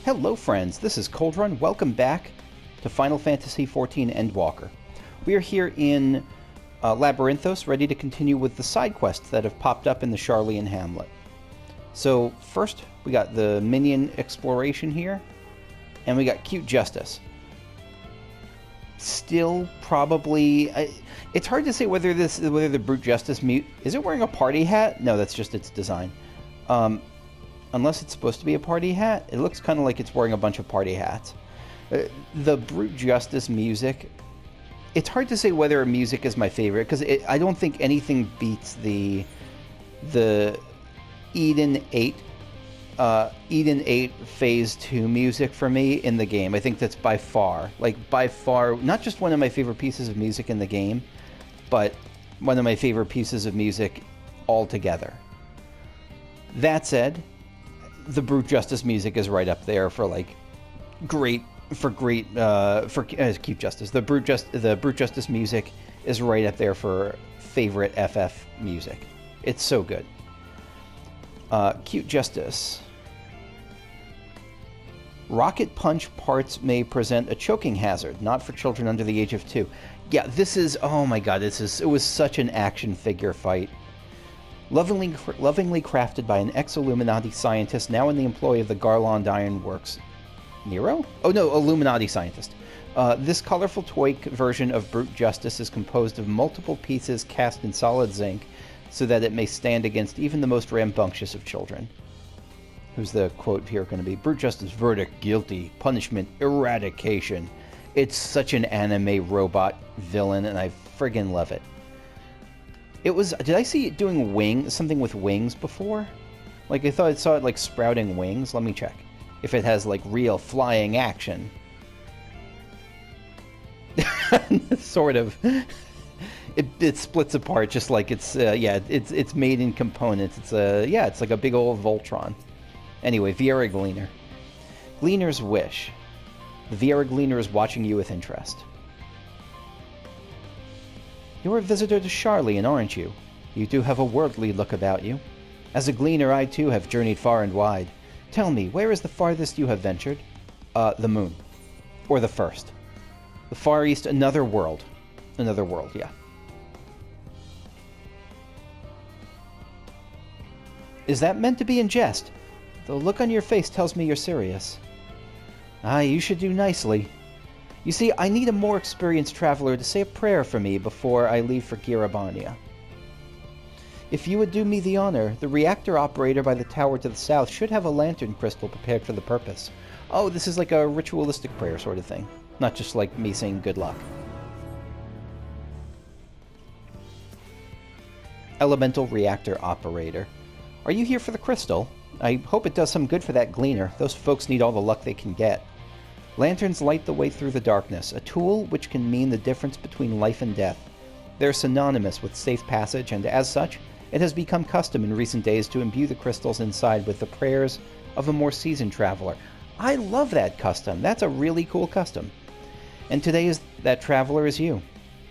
Hello friends, this is Coldrun. Welcome back to Final Fantasy XIV Endwalker. We are here in Labyrinthos, ready to continue with the side quests that have popped up in the Sharlayn Hamlet. So first, we got the minion exploration here, and we got Cute Justice. Still probably... it's hard to say whether the Brute Justice mute... Is it wearing a party hat? No, that's just its design. Unless it's supposed to be a party hat, it looks kind of like it's wearing a bunch of party hats. The Brute Justice music, it's hard to say whether music is my favorite, because I don't think anything beats the Eden 8 Phase 2 music for me in the game. I think that's by far, not just one of my favorite pieces of music in the game, but one of my favorite pieces of music altogether. That said, the Brute Justice music is right up there for Cute Justice. The Brute Justice music is right up there for favorite FF music. It's so good. Cute Justice. Rocket punch parts may present a choking hazard, not for children under the age of 2. Yeah, this is, oh my god, it was such an action figure fight. Lovingly crafted by an ex-Illuminati scientist now in the employ of the Garland Iron Works. Nero? Oh no, Illuminati scientist. This colorful toy version of Brute Justice is composed of multiple pieces cast in solid zinc so that it may stand against even the most rambunctious of children. Who's the quote here going to be? Brute Justice verdict, guilty, punishment, eradication. It's such an anime robot villain, and I friggin' love it. It was... Did I see it doing something with wings before? I thought I saw it, sprouting wings. Let me check. If it has, real flying action. Sort of. It splits apart just like it's... it's made in components. It's like a big old Voltron. Anyway, Viera Gleaner. Gleaner's Wish. The Viera Gleaner is watching you with interest. You're a visitor to Sharlayn, aren't you? You do have a worldly look about you. As a Gleaner, I too have journeyed far and wide. Tell me, where is the farthest you have ventured? The moon. Or the first. The Far East, another world. Another world, yeah. Is that meant to be in jest? The look on your face tells me you're serious. Ah, you should do nicely. You see, I need a more experienced traveler to say a prayer for me before I leave for Girabania. If you would do me the honor, the reactor operator by the tower to the south should have a lantern crystal prepared for the purpose. Oh, this is like a ritualistic prayer sort of thing. Not just like me saying good luck. Elemental reactor operator. Are you here for the crystal? I hope it does some good for that Gleaner. Those folks need all the luck they can get. Lanterns light the way through the darkness, a tool which can mean the difference between life and death. They're synonymous with safe passage, and as such, it has become custom in recent days to imbue the crystals inside with the prayers of a more seasoned traveler. I love that custom. That's a really cool custom. And today that traveler is you.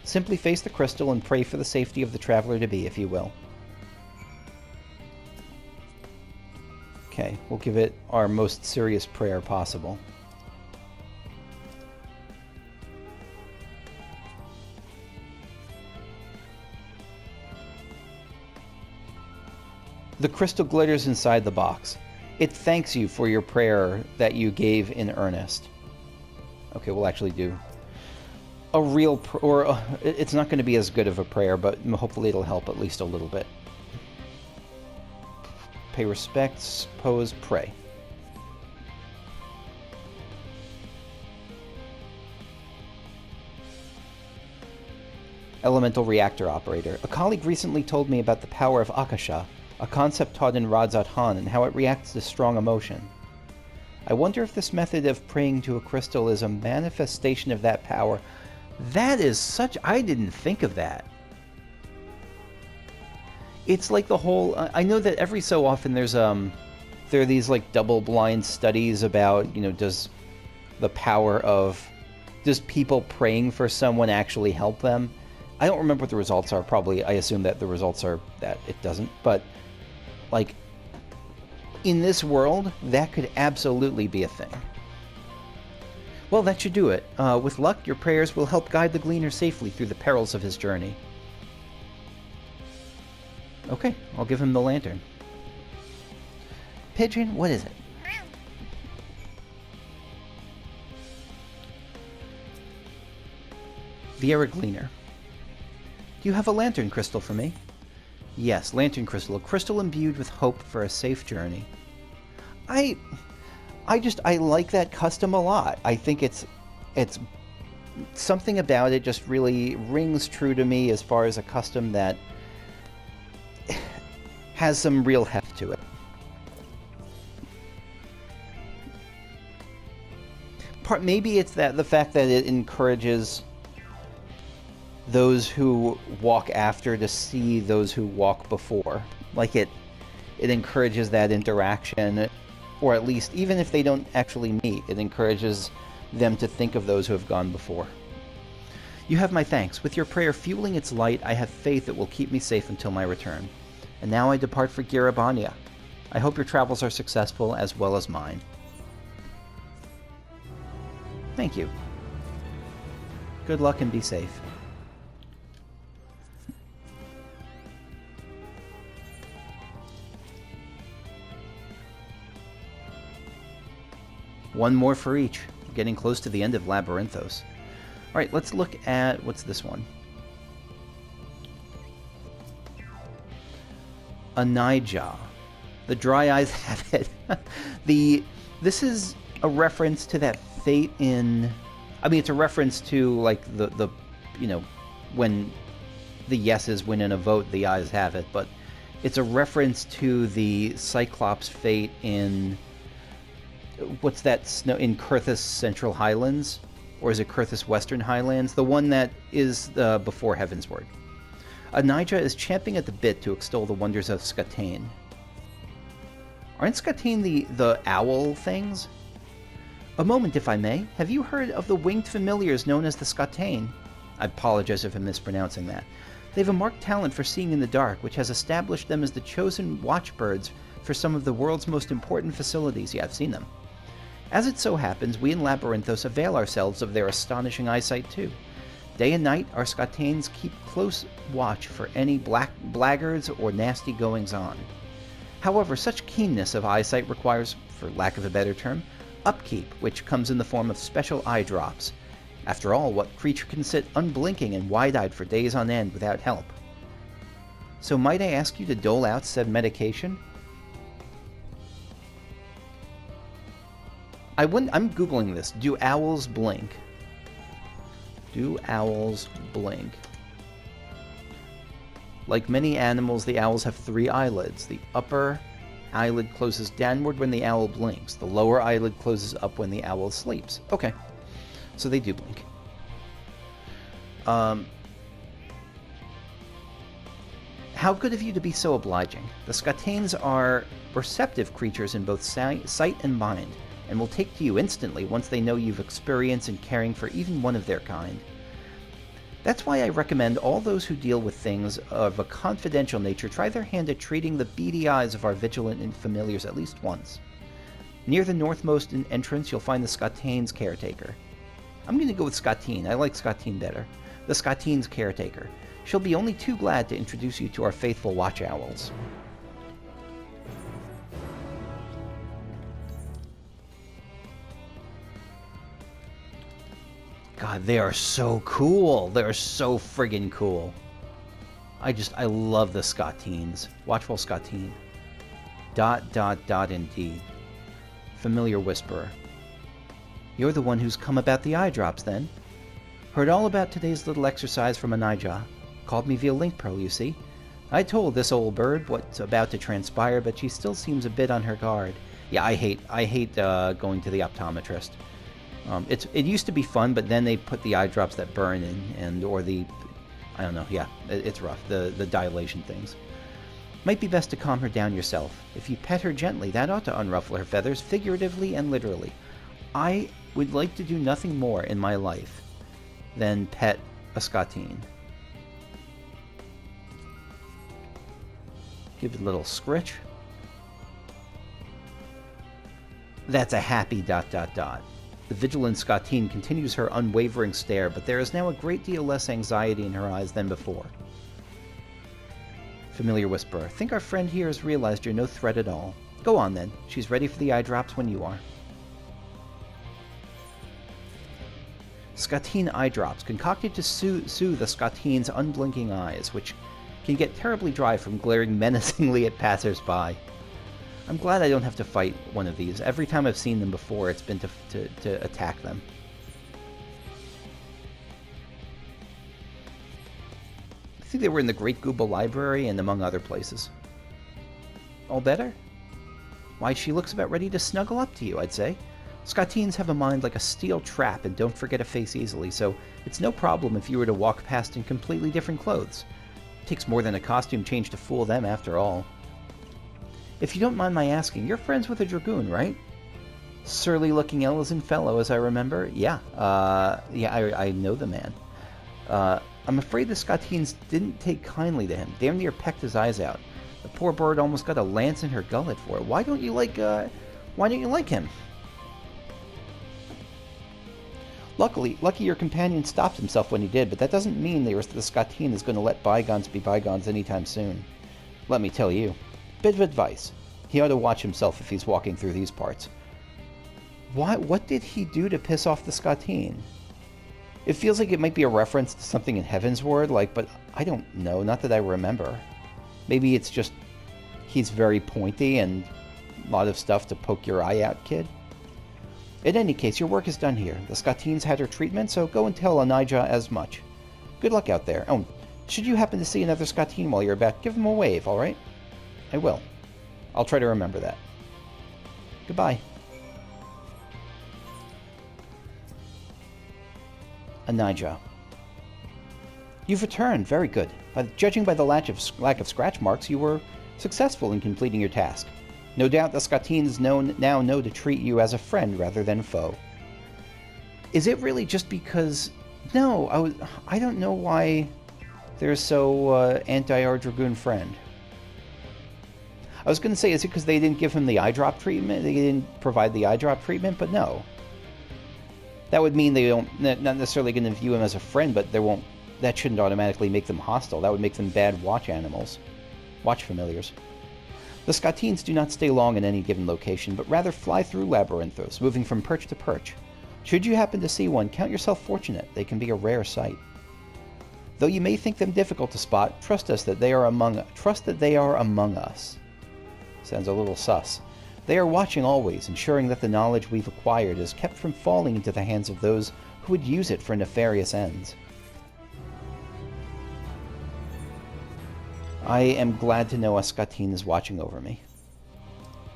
Simply face the crystal and pray for the safety of the traveler to be, if you will. Okay, we'll give it our most serious prayer possible. The crystal glitters inside the box. It thanks you for your prayer that you gave in earnest. Okay, we'll actually do a real... it's not going to be as good of a prayer, but hopefully it'll help at least a little bit. Pay respects, pose, pray. Elemental reactor operator. A colleague recently told me about the power of akasa, a concept taught in Radzat Han, and how it reacts to strong emotion. I wonder if this method of praying to a crystal is a manifestation of that power. That is such... I didn't think of that. It's like the whole... I know that every so often there are these double-blind studies about, does the power of... Does people praying for someone actually help them? I don't remember what the results are. Probably, I assume that the results are that it doesn't. But, in this world, that could absolutely be a thing. Well, that should do it. With luck, your prayers will help guide the Gleaner safely through the perils of his journey. Okay, I'll give him the lantern. Pigeon, what is it? Vieira Gleaner. Do you have a lantern crystal for me? Yes, lantern crystal. A crystal imbued with hope for a safe journey. I like that custom a lot. I think it's something about it just really rings true to me as far as a custom that has some real heft to it. Maybe it's the fact that it encourages those who walk after to see those who walk before. Like it encourages that interaction, or at least, even if they don't actually meet, it encourages them to think of those who have gone before. You have my thanks. With your prayer fueling its light, I have faith it will keep me safe until my return. And now I depart for Girabania. I hope your travels are successful as well as mine. Thank you. Good luck and be safe. One more for each. Getting close to the end of Labyrinthos. Alright, let's look at... what's this one? Anijah. The Dry Eyes have it. This is a reference to that fate in... I mean, it's a reference to, like, the you know, when the yeses win in a vote, the ayes have it, but it's a reference to the Cyclops fate in... what's that snow in Kurthus Central Highlands, or is it Kurthus Western Highlands? The one that is before Heavensward. Anijah is champing at the bit to extol the wonders of Skatane. Aren't Skatane the owl things? A moment, if I may. Have you heard of the winged familiars known as the Skatane? I apologize if I'm mispronouncing that. They have a marked talent for seeing in the dark, which has established them as the chosen watchbirds for some of the world's most important facilities. Yeah, I've seen them. As it so happens, we in Labyrinthos avail ourselves of their astonishing eyesight too. Day and night, our Skatanes keep close watch for any blackguards or nasty goings-on. However, such keenness of eyesight requires, for lack of a better term, upkeep, which comes in the form of special eye drops. After all, what creature can sit unblinking and wide-eyed for days on end without help? So might I ask you to dole out said medication? I'm Googling this. Do owls blink? Do owls blink? Like many animals, the owls have 3 eyelids. The upper eyelid closes downward when the owl blinks. The lower eyelid closes up when the owl sleeps. Okay. So they do blink. How good of you to be so obliging. The Skatanes are receptive creatures in both sight and mind, and will take to you instantly once they know you've experience in caring for even one of their kind. That's why I recommend all those who deal with things of a confidential nature try their hand at treating the beady eyes of our vigilant familiars at least once. Near the northmost entrance, you'll find the Skatane's caretaker. I'm going to go with Skatine. I like Skatine better. The Skatine's caretaker. She'll be only too glad to introduce you to our faithful watch owls. God, they are so cool. They're so friggin' cool. I love the Skatines. Watchful Skatine. ... indeed. Familiar Whisperer. You're the one who's come about the eye drops, then? Heard all about today's little exercise from Anijah. Called me via Link Pro, you see. I told this old bird what's about to transpire, but she still seems a bit on her guard. Yeah, I hate going to the optometrist. It used to be fun, but then they put the eye drops that burn in, or the, I don't know, yeah, it's rough, the dilation things. Might be best to calm her down yourself. If you pet her gently, that ought to unruffle her feathers, figuratively and literally. I would like to do nothing more in my life than pet a Skatine. Give it a little scritch. That's a happy ... The vigilant Skatene continues her unwavering stare, but there is now a great deal less anxiety in her eyes than before. Familiar whisper. Think our friend here has realized you're no threat at all. Go on, then. She's ready for the eye drops when you are. Skatene eye drops, concocted to soothe the Skatene's unblinking eyes, which can get terribly dry from glaring menacingly at passers-by. I'm glad I don't have to fight one of these. Every time I've seen them before, it's been to attack them. I think they were in the Great Gooba Library and among other places. All better? Why, she looks about ready to snuggle up to you, I'd say. Skatenes have a mind like a steel trap and don't forget a face easily, so it's no problem if you were to walk past in completely different clothes. It takes more than a costume change to fool them, after all. If you don't mind my asking, you're friends with a dragoon, right? Surly-looking Ellison fellow, as I remember. Yeah, I know the man. I'm afraid the Skatenes didn't take kindly to him. Damn near pecked his eyes out. The poor bird almost got a lance in her gullet for it. Why don't you like him? Lucky your companion stopped himself when he did, but that doesn't mean the Skatene is going to let bygones be bygones anytime soon. Let me tell you. Bit of advice. He ought to watch himself if he's walking through these parts. What did he do to piss off the Skatene? It feels like it might be a reference to something in Heavensward, but I don't know, not that I remember. Maybe it's just he's very pointy and a lot of stuff to poke your eye out, kid. In any case, your work is done here. The Skatene's had her treatment, so go and tell Anija as much. Good luck out there. Oh, should you happen to see another Skatene while you're about, give him a wave, alright? I will. I'll try to remember that. Goodbye. Anija. You've returned. Very good. Judging by the lack of scratch marks, you were successful in completing your task. No doubt the Skatenes now know to treat you as a friend rather than foe. Is it really just because... No, I don't know why they're so anti our Dragoon friend. I was going to say, is it because they didn't give him the eye drop treatment? They didn't provide the eye drop treatment, but no. That would mean they don't, not necessarily going to view him as a friend, but that shouldn't automatically make them hostile. That would make them bad watch animals. Watch familiars. The Skatenes do not stay long in any given location, but rather fly through labyrinthos, moving from perch to perch. Should you happen to see one, count yourself fortunate. They can be a rare sight. Though you may think them difficult to spot, trust that they are among us. Sounds a little sus. They are watching always, ensuring that the knowledge we've acquired is kept from falling into the hands of those who would use it for nefarious ends. I am glad to know a Skatene is watching over me.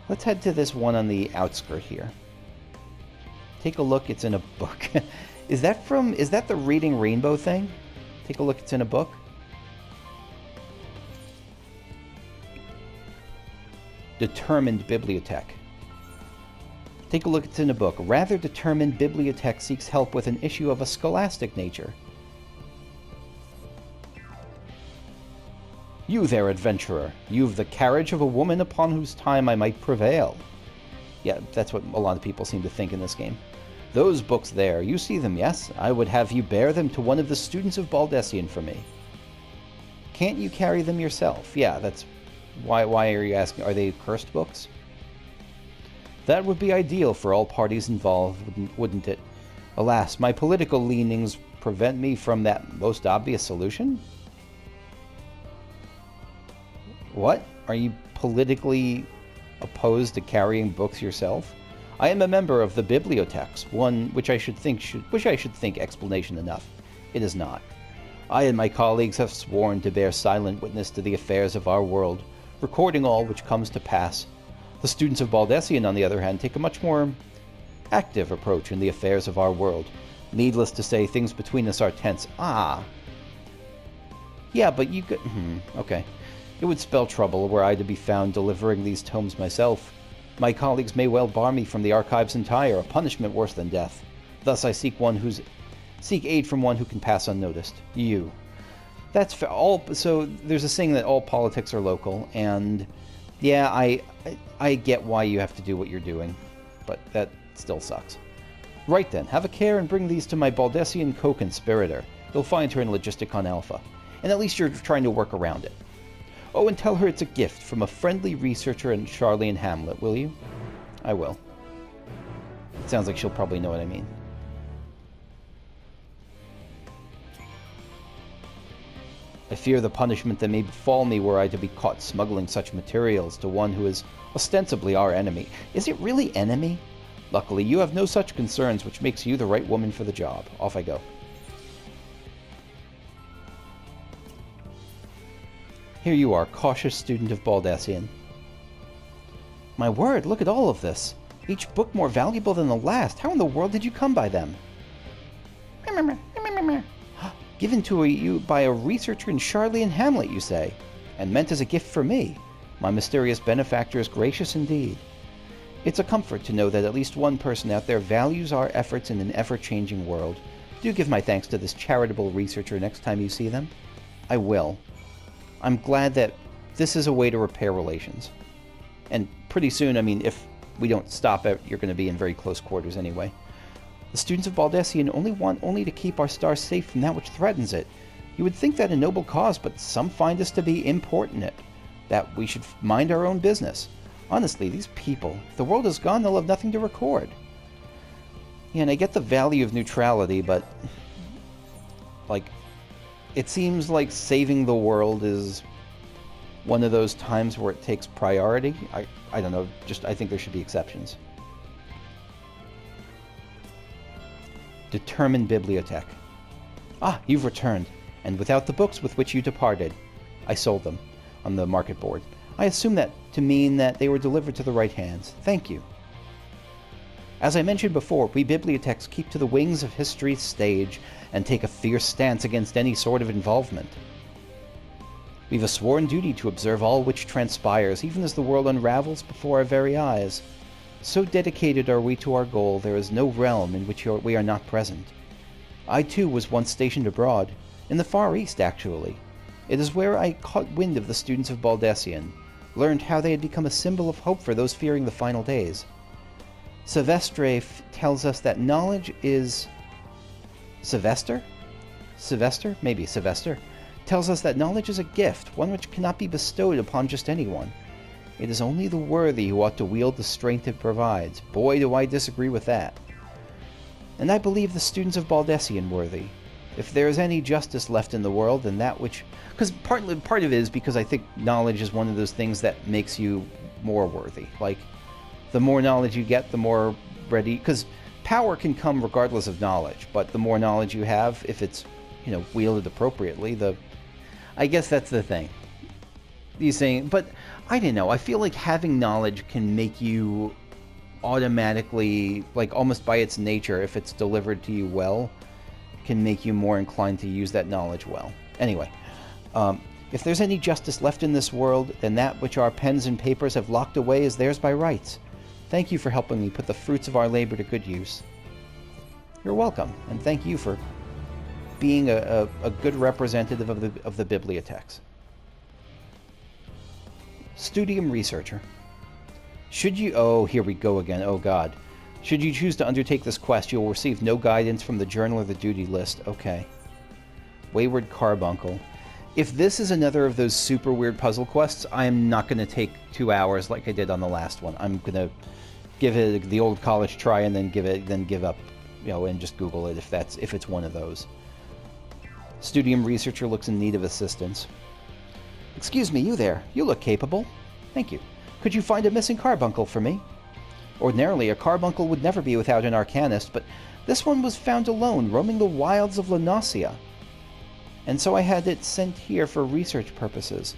Let's head to this one on the outskirt here. Take a look, it's in a book. Is that the Reading Rainbow thing? Take a look, it's in a book. Determined Bibliothèque. Take a look, it's in a book. Rather determined Bibliothèque seeks help with an issue of a scholastic nature. You there, adventurer. You've the carriage of a woman upon whose time I might prevail. Yeah, that's what a lot of people seem to think in this game. Those books there, you see them, yes? I would have you bear them to one of the students of Baldesion for me. Can't you carry them yourself? Yeah, that's... Why are you asking? Are they cursed books? That would be ideal for all parties involved, wouldn't it? Alas, my political leanings prevent me from that most obvious solution? What? Are you politically opposed to carrying books yourself? I am a member of the Bibliothèques, one which I should think explanation enough. It is not. I and my colleagues have sworn to bear silent witness to the affairs of our world, recording all which comes to pass. The students of Baldesion, on the other hand, take a much more active approach in the affairs of our world. Needless to say, things between us are tense. Ah. Yeah, but you could... okay. It would spell trouble were I to be found delivering these tomes myself. My colleagues may well bar me from the archives entire, a punishment worse than death. Thus I seek aid from one who can pass unnoticed. You. That's fair. So there's a saying that all politics are local, and yeah, I get why you have to do what you're doing. but that still sucks. Right then, have a care and bring these to my Baldessian co-conspirator. They'll find her in Logisticon Alpha, and at least you're trying to work around it. Oh, and tell her it's a gift from a friendly researcher in Sharlayn Hamlet, will you? I will. It sounds like she'll probably know what I mean. I fear the punishment that may befall me were I to be caught smuggling such materials to one who is ostensibly our enemy. Is it really enemy? Luckily, you have no such concerns, which makes you the right woman for the job. Off I go. Here you are, cautious student of Baldessian. My word, look at all of this. Each book more valuable than the last. How in the world did you come by them? Given to you by a researcher in Sharlayn Hamlet, you say, and meant as a gift for me. My mysterious benefactor is gracious indeed. It's a comfort to know that at least one person out there values our efforts in an ever-changing world. Do give my thanks to this charitable researcher next time you see them. I will. I'm glad that this is a way to repair relations. And pretty soon, I mean, if we don't stop it, you're going to be in very close quarters anyway. The students of Baldessian want to keep our star safe from that which threatens it. You would think that a noble cause, but some find us to be importunate, that we should mind our own business. Honestly, these people, if the world is gone, they'll have nothing to record. Yeah, and I get the value of neutrality, but like, it seems like saving the world is one of those times where it takes priority. I don't know, I think there should be exceptions. Determined bibliothèque. Ah, you've returned, and without the books with which you departed. I sold them on the market board. I assume that to mean that they were delivered to the right hands. Thank you. As I mentioned before, we bibliotheques keep to the wings of history's stage and take a fierce stance against any sort of involvement. We've a sworn duty to observe all which transpires, even as the world unravels before our very eyes. So dedicated are we to our goal, there is no realm in which we are not present. I too was once stationed abroad, in the Far East actually. It is where I caught wind of the students of Baldessian, learned how they had become a symbol of hope for those fearing the final days. Sylvestre tells us that knowledge is... Sylvester? Maybe Sylvester. Tells us that knowledge is a gift, one which cannot be bestowed upon just anyone. It is only the worthy who ought to wield the strength it provides. Boy, do I disagree with that. And I believe the students of Baldessian worthy. If there is any justice left in the world, then that which... Because part of it is because I think knowledge is one of those things that makes you more worthy. Like, the more knowledge you get, the more ready... Because power can come regardless of knowledge, but the more knowledge you have, if it's, wielded appropriately, I guess that's the thing. These things... But, I don't know, I feel like having knowledge can make you automatically, like almost by its nature, if it's delivered to you well, can make you more inclined to use that knowledge well. Anyway, if there's any justice left in this world, then that which our pens and papers have locked away is theirs by rights. Thank you for helping me put the fruits of our labor to good use. You're welcome, and thank you for being a good representative of the bibliotheques. Studium Researcher. Should you... Oh, here we go again. Oh, God. Should you choose to undertake this quest, you will receive no guidance from the journal or the duty list. Okay. Wayward Carbuncle. If this is another of those super weird puzzle quests, I am not going to take 2 hours like I did on the last one. I'm going to give it the old college try and then give up, and just Google it if it's one of those. Studium Researcher looks in need of assistance. Excuse me, you there. You look capable. Thank you. Could you find a missing carbuncle for me? Ordinarily, a carbuncle would never be without an arcanist, but this one was found alone, roaming the wilds of Lanosia. And so I had it sent here for research purposes.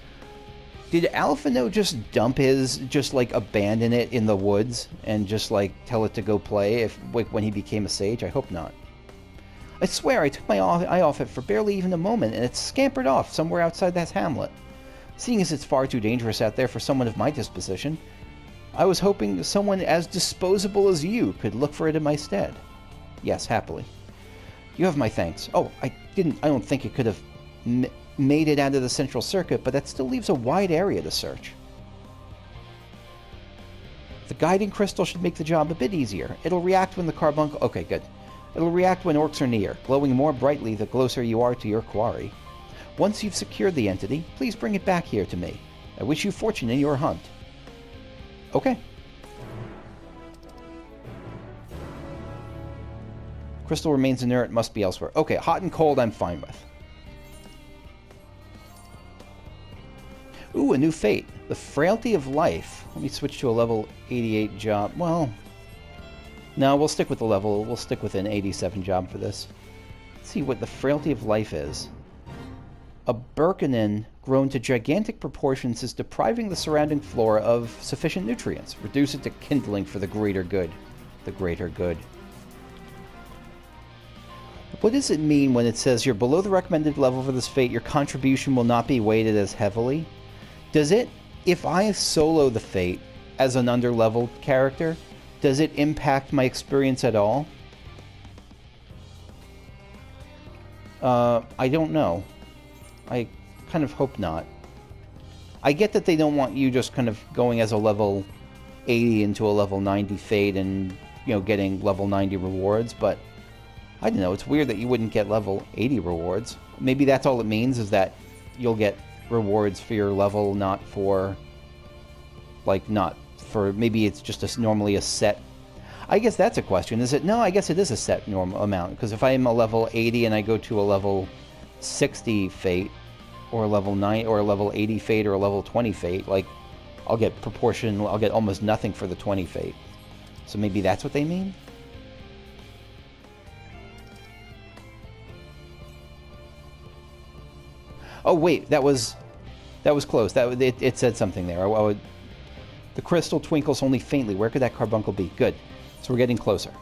Did Alphinaud just abandon it in the woods and just, tell it to go play when he became a sage? I hope not. I swear I took my eye off it for barely even a moment, and it scampered off somewhere outside that hamlet. Seeing as it's far too dangerous out there for someone of my disposition, I was hoping someone as disposable as you could look for it in my stead. Yes, happily. You have my thanks. Oh, I don't think it could have made it out of the central circuit, but that still leaves a wide area to search. The guiding crystal should make the job a bit easier. It'll react when the carbuncle... Okay, good. It'll react when orcs are near, glowing more brightly the closer you are to your quarry. Once you've secured the entity, please bring it back here to me. I wish you fortune in your hunt. Okay. Crystal remains inert, must be elsewhere. Okay, hot and cold I'm fine with. Ooh, a new fate. The Frailty of Life. Let me switch to a level 88 job. Well, no, we'll stick with the level. We'll stick with an 87 job for this. Let's see what the Frailty of Life is. A Birkenin grown to gigantic proportions is depriving the surrounding flora of sufficient nutrients. Reduce it to kindling for the greater good. The greater good. What does it mean when it says you're below the recommended level for this fate, your contribution will not be weighted as heavily? Does it, if I solo the fate as an underleveled character, does it impact my experience at all? I don't know. I kind of hope not. I get that they don't want you just kind of going as a level 80 into a level 90 fate and, you know, getting level 90 rewards, but I don't know, it's weird that you wouldn't get level 80 rewards. Maybe that's all it means, is that you'll get rewards for your level, not for, like, not for, maybe it's just normally a set. I guess that's a question, is it? No, I guess it is a set normal amount, because if I am a level 80 and I go to a level 60 fate, or a level 9, or a level 80 fate, or a level 20 fate, like, I'll get I'll get almost nothing for the 20 fate. So maybe that's what they mean? Oh wait, that was close. It said something there. The crystal twinkles only faintly. Where could that carbuncle be? Good. So we're getting closer.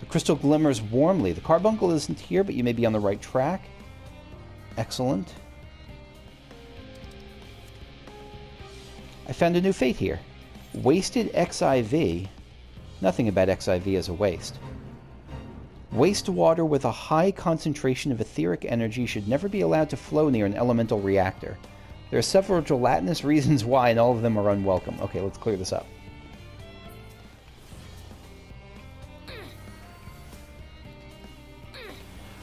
The crystal glimmers warmly. The carbuncle isn't here, but you may be on the right track. Excellent. I found a new fate here. Wasted XIV. Nothing about XIV as a waste. Wastewater with a high concentration of etheric energy should never be allowed to flow near an elemental reactor. There are several gelatinous reasons why, and all of them are unwelcome. Okay, let's clear this up.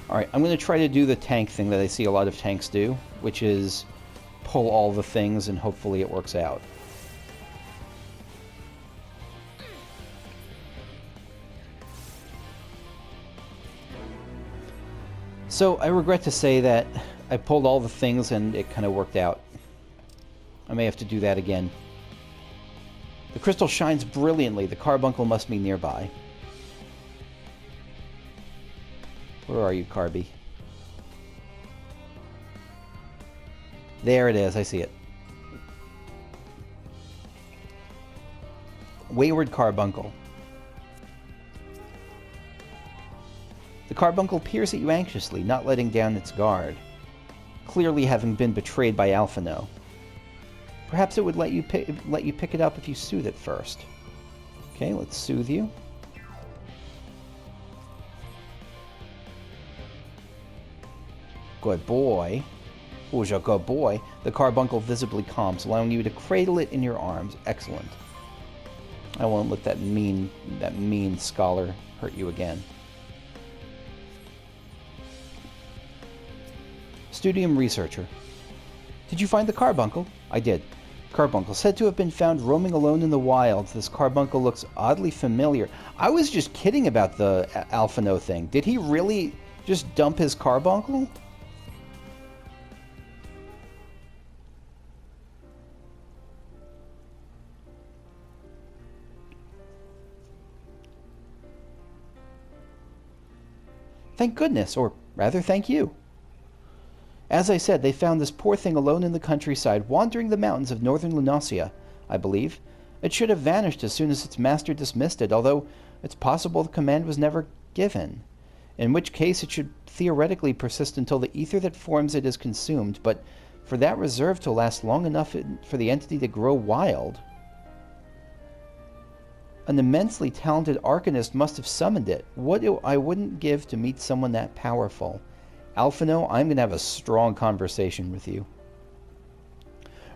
Alright, I'm going to try to do the tank thing that I see a lot of tanks do, which is pull all the things and hopefully it works out. So, I regret to say that I pulled all the things and it kind of worked out. I may have to do that again. The crystal shines brilliantly. The carbuncle must be nearby. Where are you, Carby? There it is. I see it. Wayward Carbuncle. The carbuncle peers at you anxiously, not letting down its guard, clearly having been betrayed by Alphinaud. Perhaps it would let you pick it up if you soothe it first. Okay, let's soothe you. Good boy. Who's a good boy? The carbuncle visibly calms, allowing you to cradle it in your arms. Excellent. I won't let that mean scholar hurt you again. Studium Researcher. Did you find the carbuncle? I did. Carbuncle, said to have been found roaming alone in the wilds. This carbuncle looks oddly familiar. I was just kidding about the Alphinaud thing. Did he really just dump his carbuncle? Thank goodness, or rather thank you. As I said, they found this poor thing alone in the countryside, wandering the mountains of northern Lunacia, I believe. It should have vanished as soon as its master dismissed it, although it's possible the command was never given, in which case it should theoretically persist until the ether that forms it is consumed, but for that reserve to last long enough for the entity to grow wild. An immensely talented arcanist must have summoned it. I wouldn't give to meet someone that powerful. Alphinaud, I'm going to have a strong conversation with you.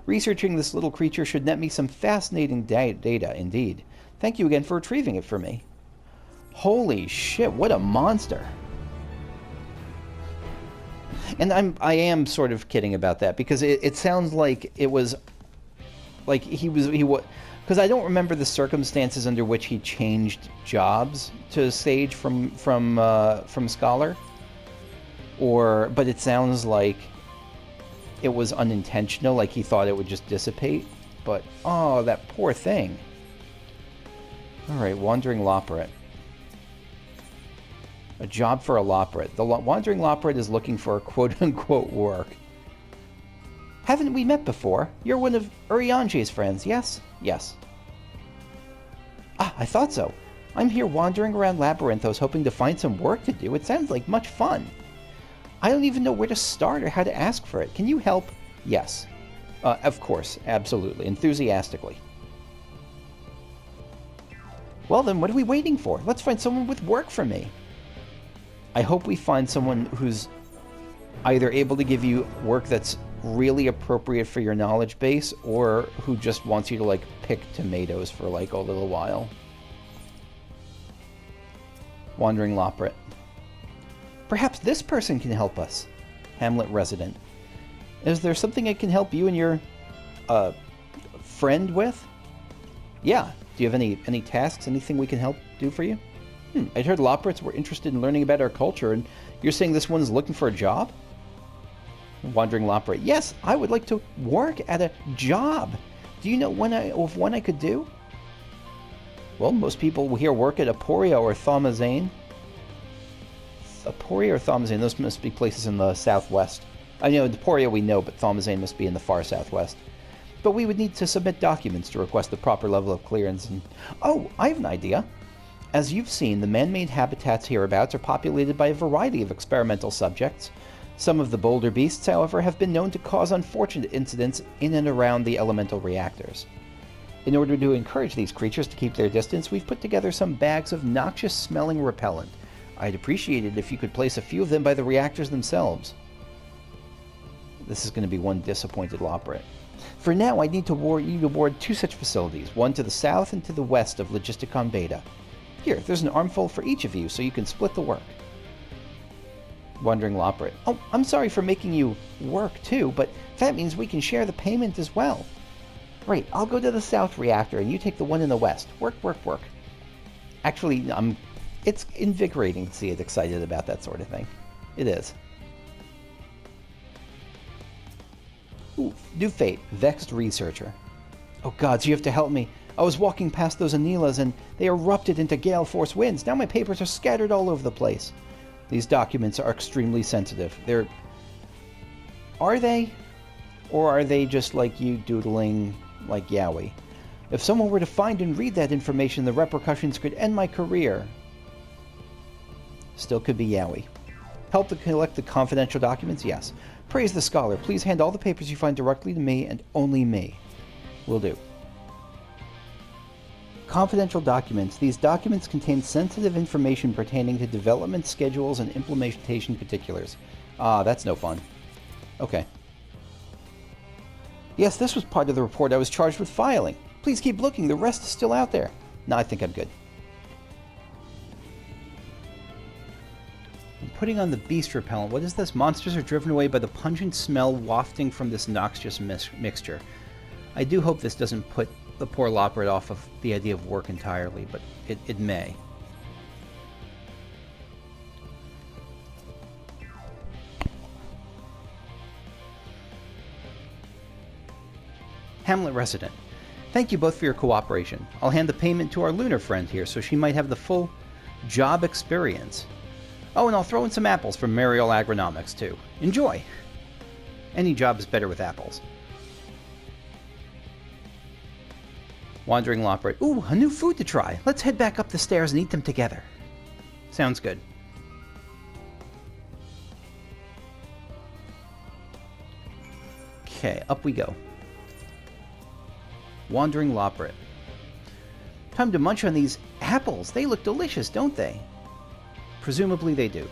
Researching this little creature should net me some fascinating data, indeed. Thank you again for retrieving it for me. Holy shit, what a monster. And I am sort of kidding about that, because it sounds like it was... Like, he was... Because I don't remember the circumstances under which he changed jobs to Sage from Scholar. But it sounds like it was unintentional, like he thought it would just dissipate. But, oh, that poor thing. Alright, Wandering Loporrit. A job for a Loporrit. The Wandering Loporrit is looking for quote-unquote work. Haven't we met before? You're one of Urianger's friends, yes? Yes. Ah, I thought so. I'm here wandering around Labyrinthos hoping to find some work to do. It sounds like much fun. I don't even know where to start or how to ask for it. Can you help? Yes. Of course, absolutely. Enthusiastically. Well then, what are we waiting for? Let's find someone with work for me. I hope we find someone who's either able to give you work that's really appropriate for your knowledge base, or who just wants you to, like, pick tomatoes for, like, a little while. Wandering Loporrit. Perhaps this person can help us. Hamlet resident. Is there something I can help you and your, friend with? Yeah. Do you have any tasks, anything we can help do for you? I'd heard Loporrits were interested in learning about our culture, and you're saying this one's looking for a job? Wandering Loporrit. Yes, I would like to work at a job. Do you know of one I could do? Well, most people here work at Aporia or Thaumazein. Aporia or Thaumazein, those must be places in the southwest. I know Aporia we know, but Thaumazein must be in the far southwest. But we would need to submit documents to request the proper level of clearance and... Oh, I have an idea. As you've seen, the man-made habitats hereabouts are populated by a variety of experimental subjects. Some of the bolder beasts, however, have been known to cause unfortunate incidents in and around the elemental reactors. In order to encourage these creatures to keep their distance, we've put together some bags of noxious-smelling repellent. I'd appreciate it if you could place a few of them by the reactors themselves. This is going to be one disappointed Loporrit. For now, I need to warn you to board two such facilities, one to the south and to the west of Logisticon Beta. Here, there's an armful for each of you, so you can split the work. Wandering Loporrit. Oh, I'm sorry for making you work too, but that means we can share the payment as well. Right, I'll go to the south reactor and you take the one in the west. Work, work, work. Actually, it's invigorating to see it excited about that sort of thing. It is. Ooh, new fate. Vexed Researcher. Oh god, so you have to help me. I was walking past those Anilas and they erupted into gale force winds. Now my papers are scattered all over the place. These documents are extremely sensitive. Are they? Or are they just like you doodling like Yowie? If someone were to find and read that information, the repercussions could end my career. Still could be Yowie. Help to collect the confidential documents? Yes. Praise the scholar. Please hand all the papers you find directly to me and only me. Will do. Confidential documents. These documents contain sensitive information pertaining to development schedules and implementation particulars. Ah, that's no fun. Okay. Yes, this was part of the report I was charged with filing. Please keep looking. The rest is still out there. No, I think I'm good. I'm putting on the beast repellent. What is this? Monsters are driven away by the pungent smell wafting from this noxious mixture. I do hope this doesn't put the poor Loporrit off of the idea of work entirely, but it may. Hamlet resident. Thank you both for your cooperation. I'll hand the payment to our lunar friend here so she might have the full job experience. Oh, and I'll throw in some apples from Mariel Agronomics too. Enjoy! Any job is better with apples. Wandering Loporrit. Ooh, a new food to try. Let's head back up the stairs and eat them together. Sounds good. Okay, up we go. Wandering Loporrit. Time to munch on these apples. They look delicious, don't they? Presumably they do.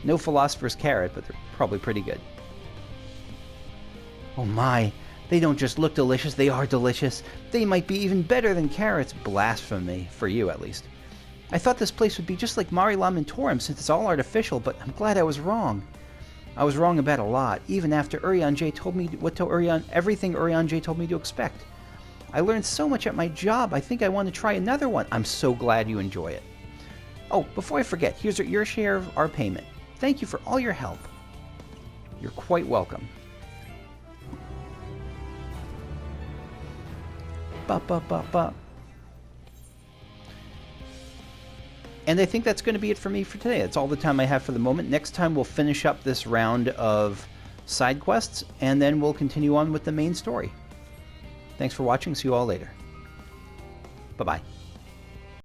No philosopher's carrot, but they're probably pretty good. Oh my, they don't just look delicious, they are delicious. They might be even better than carrots. Blasphemy, for you at least. I thought this place would be just like Mare Lamentorum since it's all artificial, but I'm glad I was wrong. I was wrong about a lot, even after Urianger told me everything Urianger told me to expect. I learned so much at my job, I think I want to try another one. I'm so glad you enjoy it. Oh, before I forget, here's your share of our payment. Thank you for all your help. You're quite welcome. Ba. And I think that's going to be it for me for today. That's all the time I have for the moment. Next time we'll finish up this round of side quests, and then we'll continue on with the main story. Thanks for watching. See you all later. Bye-bye.